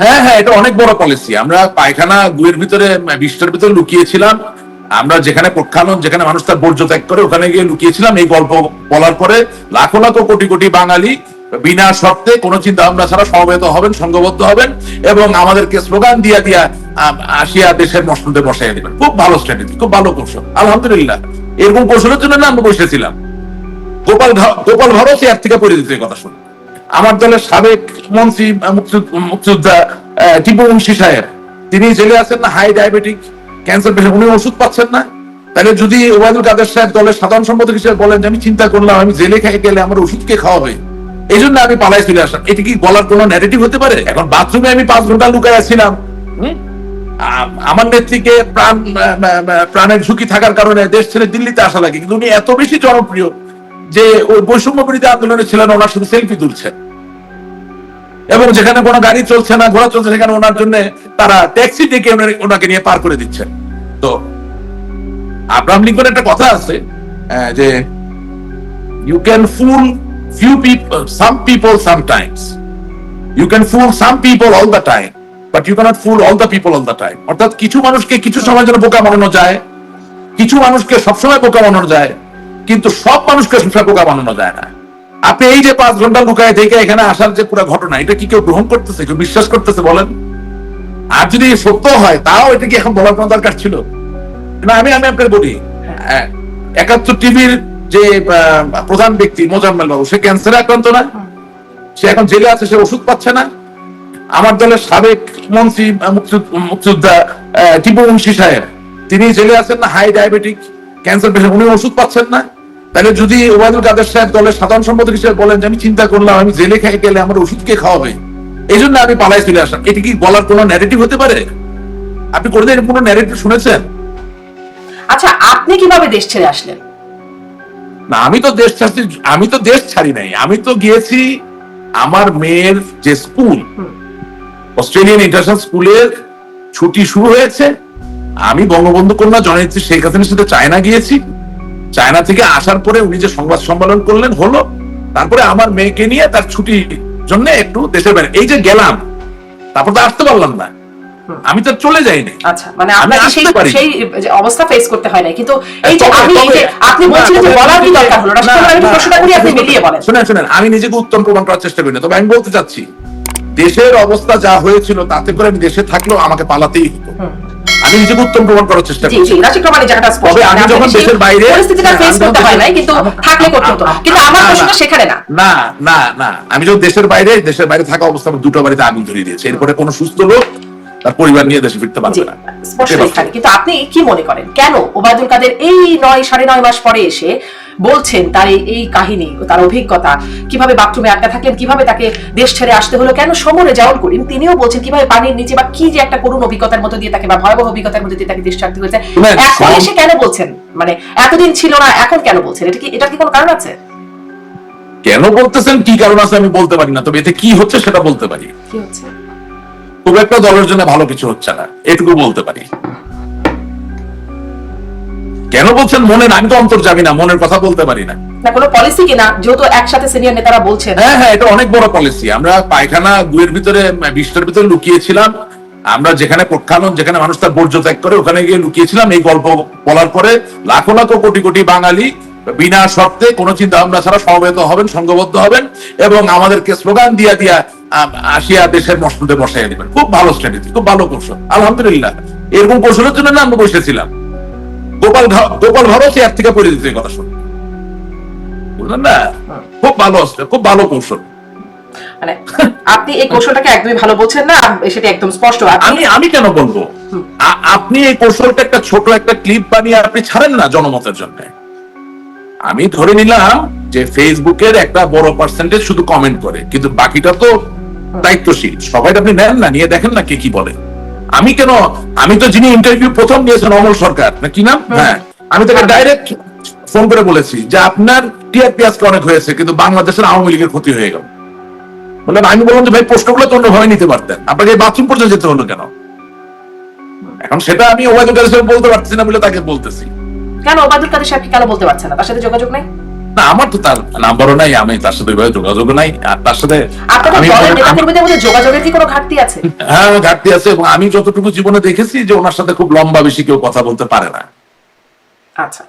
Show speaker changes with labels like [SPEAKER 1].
[SPEAKER 1] হ্যাঁ হ্যাঁ, এটা অনেক বড় পলিসি। আমরা পায়খানা গুয়ের ভিতরে, বিষ্টার ভিতরে লুকিয়েছিলাম। আমরা যেখানে প্রক্ষালন, যেখানে মানুষ তার বর্জ্য ত্যাগ করে, ওখানে গিয়ে লুকিয়েছিলাম। এই গল্প বলার পরে লাখো লাখো কোটি কোটি বাঙালি বিনা শর্তে কোনো চিন্তা ভাবনা ছাড়া সমবেত হবেন, সংঘবদ্ধ হবেন এবং আমাদেরকে স্লোগান দিয়া দিয়া আসিয়া দেশের মসনদে বসাইয়া দিবেন। খুব ভালো স্ট্র্যাটেজি, খুব ভালো কৌশল, আলহামদুলিল্লাহ। এরকম কৌশলের জন্য না আমরা বসেছিলাম। গোপাল ভারত এর থেকে পরিচিত এই কথা শুনে আমার দলের সাবেক মন্ত্রী মুক্তিযোদ্ধা টিপু মুন্সি সাহেব, তিনি জেলে আছেন না, হাই ডায়াবেটিক ক্যান্সার পেশেন্ট, উনি ওষুধ পাচ্ছেন না। তাহলে যদি ওবায়দুল কাদের সাহেব দলের সাধারণ সম্পাদক হিসেবে বলেন যে আমি চিন্তা করলাম আমি জেলে খাই গেলে আমার ওষুধ কে খাওয়াবে, এই জন্য আমি পালাই চলে আসলাম, এটা কি বলার কোনো ন্যারেটিভ হতে পারে? এখন বাথরুমে আমি 5 ঘন্টা লুকায় ছিলাম, আমার নেত্রীকে প্রাণের ঝুঁকি থাকার কারণে দেশ ছেড়ে দিল্লিতে আসা লাগে, কিন্তু উনি এত বেশি জনপ্রিয় যে ওই বৈষম্য বিরোধী আন্দোলনে ছিলেন, ওনার শুধু সেলফি তুলছেন এবং যেখানে কোনো গাড়ি চলছে না, ঘোড়া চলছে, সেখানে ওনার জন্য তারা ট্যাক্সি ডেকে ওনাকে নিয়ে পার করে দিচ্ছেন। তো আব্রাহাম লিঙ্কনের একটা কথা আছে যে you can fool few people, some people sometimes. You can fool some people all the time, but you cannot fool all the people all the time. অর্থাৎ কিছু মানুষকে কিছু সময় জন্য বোকা বানানো যায়, কিছু মানুষকে সবসময় বোকা বানানো যায়, কিন্তু সব মানুষকে সবসময় বোকা বানানো যায় না। আপনি এই যে 5 ঘন্টা লুকায় থেকে এখানে আসার যে পুরো ঘটনা, এটা কি কেউ গ্রহণ করতেছে, কেউ বিশ্বাস করতেছে বলেন? আর যদি সত্য হয় তাও এটা কি এখন বলার কোনো দরকার ছিল না? আমি আপনাকে বলি, 71 টিভির যে প্রধান ব্যক্তি মোজাম্মেল বাবু, সে ক্যান্সারে আক্রান্ত না, সে এখন জেলে আছে, সে ওষুধ পাচ্ছে না। আমার দলের সাবেক মন্ত্রী মুক্তিযোদ্ধা টিপু মুন্সি সাহেব, তিনি জেলে আছেন না, হাই ডায়াবেটিক ক্যান্সার পেশেন্ট, উনি ওষুধ পাচ্ছেন না। তাহলে যদি ওবায়দুল কাদের সাহেব দলের সাধারণ সম্পাদক হিসেবে বলেন যে আমি চিন্তা করলাম আমি জেলে খাই গেলে আমার ওষুধ কে খাওয়াবে, এই জন্য আমি পালাই চলে আসলাম, এটা কি বলার কোনো ন্যারেটিভ হতে পারে? আপনি কোনোদিন এরকম কোনো ন্যারেটিভ শুনেছেন?
[SPEAKER 2] আচ্ছা, আপনি কিভাবে দেশ ছেড়ে আসলেন?
[SPEAKER 1] না, আমি তো দেশ ছাড়ি নাই। আমি তো গিয়েছি আমার মেয়ের যে স্কুল, অস্ট্রেলিয়ান ইন্টারন্যাশনাল স্কুলের ছুটি শুরু হয়েছে। আমি বঙ্গবন্ধু কন্যা জননেত্রী শেখ হাসিনার সাথে চায়না গিয়েছি। চায়না থেকে আসার পরে উনি যে সংবাদ সম্মেলন করলেন হলো, তারপরে আমার মেয়েকে নিয়ে তার ছুটির জন্য একটু দেশের বাইরে এই যে গেলাম, তারপর তো আসতে পারলাম না, আমি তো চলে যাইনি।
[SPEAKER 2] আচ্ছা, মানে আপনাকে সেই অবস্থা ফেস করতে হয় না, কিন্তু এই যে আপনি বলছিলেন যে বলার কি দরকার হলো না, সেটা আমি প্রশ্নটা করি, আপনি মিলিয়ে বলেন।
[SPEAKER 1] শুনেন, আমি নিজেকে উত্তম প্রমাণ করার চেষ্টা করি না, তবে আমি বলতে চাচ্ছি দেশের অবস্থা যা হয়েছিল তাতে করে আমি দেশে থাকলেও আমাকে পালাতেই হতো। আমি নিজেকে উত্তম প্রমাণ করার চেষ্টা করি।
[SPEAKER 2] জি, রাশিদ রহমানের জায়গাটা স্পষ্ট।
[SPEAKER 1] তবে আমি যখন দেশের বাইরে
[SPEAKER 2] পরিস্থিতিটা ফেস করতে হয় না, কিন্তু থাকলে করতে হতো। কিন্তু আমার প্রশ্নটা সেখানে না।
[SPEAKER 1] না, আমি যখন দেশের বাইরে থাকা অবস্থায় দুটো বাড়িতে আগুন ধরিয়ে দিয়েছি। এরপরে কোনো সুস্থ লোক তার পরিবার নিয়ে দেশে ফিরতে পারবে না,
[SPEAKER 2] স্পষ্ট এখানে। কিন্তু আপনি কি মনে করেন, কেন ওবায়দুল কাদের এই 9-9.5 মাস পরে এসে বলছেন তার এই কাহিনী, তার অভিজ্ঞতা, কিভাবে বাথরুমে আটকা থাকলেন, কিভাবে তাকে দেশ ছেড়ে আসতে হলো, কেন সমর রেজাউল করিম তিনিও বলছেন কিভাবে পানির নিচে বা কি যে একটা করুণ অভিজ্ঞতার মধ্যে দিয়ে তাকে, বা ভয়াবহ অভিজ্ঞতার মধ্যে দিয়ে তাকে দেশ ছাড়তে হয়েছে, এখন এসে কেন বলছেন? মানে এতদিন ছিল না, এখন কেন বলছেন? এটা কি কোনো কারণ আছে?
[SPEAKER 1] কেন বলতেছেন, কি কারণ আছে আমি বলতে পারি না, তবে এতে কি হচ্ছে সেটা বলতে পারি।
[SPEAKER 2] কি হচ্ছে?
[SPEAKER 1] খুব একটা দলের জন্য ভালো কিছু হচ্ছে না, এটুকু বলতে পারি। কেন বলছেন মনের, আমি তো অন্তর্যামী না, মনের কথা বলতে পারি না।
[SPEAKER 2] না কোনো পলিসি কিনা, যেহেতু একসাথে সিনিয়র নেতারা বলছেন।
[SPEAKER 1] হ্যাঁ, এটা অনেক বড় পলিসি। আমরা পায়খানা গুয়ের ভিতরে, বিষ্টার ভিতরে লুকিয়েছিলাম। আমরা যেখানে প্রক্ষালন, যেখানে মানুষ তার বর্জ্য ত্যাগ করে, ওখানে গিয়ে লুকিয়েছিলাম। এই গল্প বলার পরে লাখো লাখো কোটি কোটি বাঙালি বিনা শর্তে কোনো চিন্তা ভাবনা ছাড়া সমবেত হবেন, সংঘবদ্ধ হবেন এবং আমাদেরকে স্লোগান দিয়া দিয়া আসিয়া দেশের মসনদে বসাইয়া দিবেন। খুব ভালো স্ট্র্যাটেজি, খুব ভালো কৌশল, আলহামদুলিল্লাহ। এরকম কৌশলের জন্য না আমরা বসেছিলাম। গোপাল ভারত এর থেকে পরিচিত এই কথা শুনে, বুঝলেন না? খুব ভালো কৌশল।
[SPEAKER 2] মানে আপনি এই কৌশলটাকে একদমই ভালো বলছেন না, সেটা একদম স্পষ্ট।
[SPEAKER 1] আমি কেন বলবো? আপনি এই কৌশলটা একটা ছোট একটা ক্লিপ বানিয়ে আপনি ছাড়েন না জনমতের জন্য। আমি ধরে নিলাম যে ফেসবুকের একটা বড় পার্সেন্টেজ শুধু কমেন্ট করে, কিন্তু বাকিটা তো দায়িত্বশীল। সবাই আপনি নেন না, নিয়ে দেখেন না কে কি বলে। আমি তো যিনি ইন্টারভিউ প্রথম নিয়েছেন অমল সরকার না কি নাম, হ্যাঁ, আমি তাকে ডাইরেক্ট ফোন করে বলেছি যে আপনার টিআরপি আজকে অনেক হয়েছে, কিন্তু বাংলাদেশের আওয়ামী লীগের ক্ষতি হয়ে গেল। বললেন, আমি বললাম যে ভাই প্রশ্নগুলো তো অন্যভাবে নিতে পারতেন, আপনাকে বাথরুম পর্যন্ত যেতে হলো কেন? এখন সেটা আমি ওবায়দুল কাদের সাহেব বলতে পারছি না বলে তাকে বলতেছি।
[SPEAKER 2] কেন ওবায়দুল কাদের সাহেব কেন বলতে পারছেন না? তার সাথে যোগাযোগ নেই?
[SPEAKER 1] না, আমার তো তার নাম্বারও নাই, আমি তার সাথে ওইভাবে যোগাযোগও নাই, আর তার সাথে
[SPEAKER 2] আপনাদের
[SPEAKER 1] আমি
[SPEAKER 2] দলের নেতাকর্মীদের মধ্যে যোগাযোগের কি কোনো ঘাটতি আছে?
[SPEAKER 1] হ্যাঁ ঘাটতি আছে, এবং আমি যতটুকু জীবনে দেখেছি যে ওনার সাথে খুব লম্বা বেশি কেউ কথা বলতে পারে না।
[SPEAKER 2] আচ্ছা।